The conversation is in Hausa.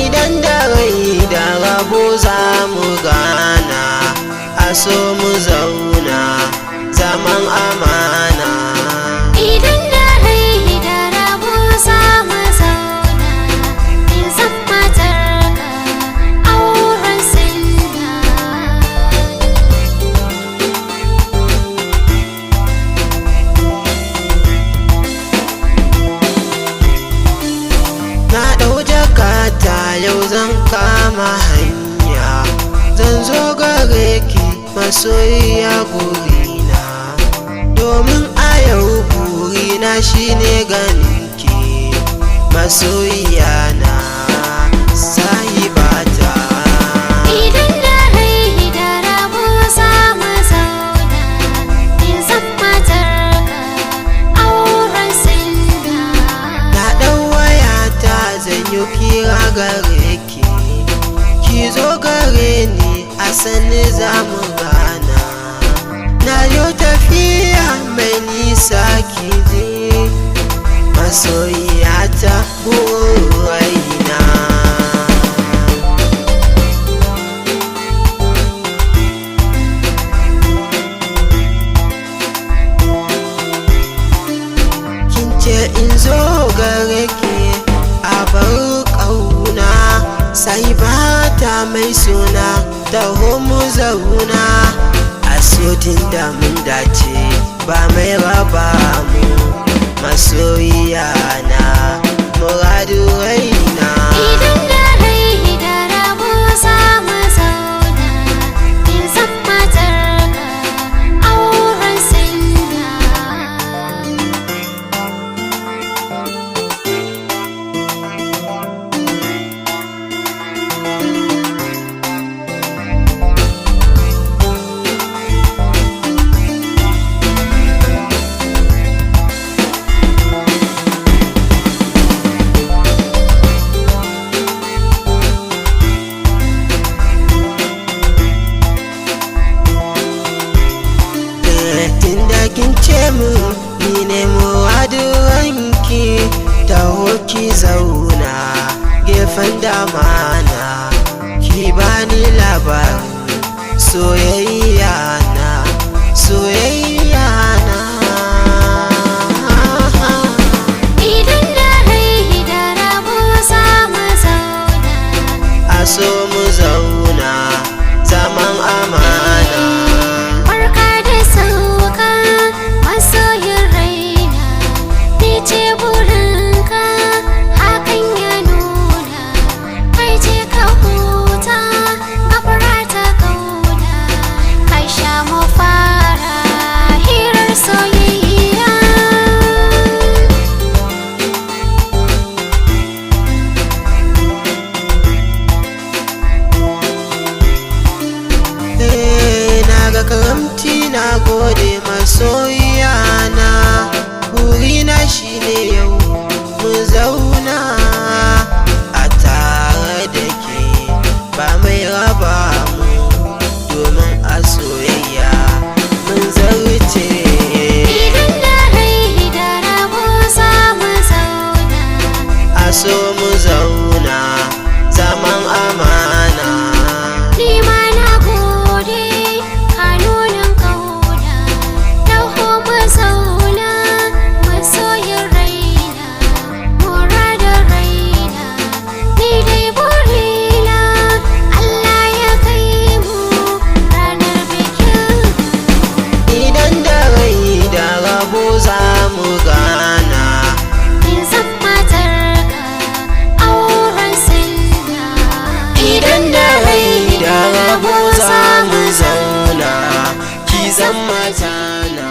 Idan da rai da rabo za mu gana, a so mu zauna zaman amana. Idan da rai da rabo za mu zauna, in zan matarka auren sinna. Na ɗau jakata yau zan kama hanya, zan zo gare ki masoyiya burina, domin a yau burina shine ganinki masoyiya na sahibata. Idan da rai da rabo za mu zauna, in zan matarka auren sinna. Na ɗau wayata zan yi kira gare ki, ki zo gare ni a sani za mu gana. Na yo tafiya mai nisa ki je masoyiyata raina. Kin ce in zo gare ki a bar ƙauna, sai bata mai suna taho mu zauna. Asotin da mun dace ba mai raba mu, masoyiya na muradu raina. Idan da rai da rabo za mu zauna, in zan matarka auren sinna. Tunda kin ce mu ni ne muradin ranki, taho ki zauna gefen damana, ki bani labarin soyayya na soyayya na. Idan da rai da rabo za mu zauna, A so mu zauna zaman amana. barka da sauka masoyin raina, ni ce burinka hakan ya nuna. Kai ce ka huta gafara ta kauna, kai sha mu fara hirar soyayya. Na ga karamci na gode masoyiya na, burina shine yau mu zauna a tare da ke ba mai raba mu, domin a soyayya mun zarce. Idan da rai da rabo za mu zauna, A so mu zauna zaman amana. ni ma na gode ka nunin kauna, taho mu zauna masoyin raina, muradin raina, ni dai burina Allah ya kai mu ranar bikin. Idan da rai da rabo za mu gana, In zan matarka auren sinna. idan da rai da rabo za mu zauna, ki zan matana.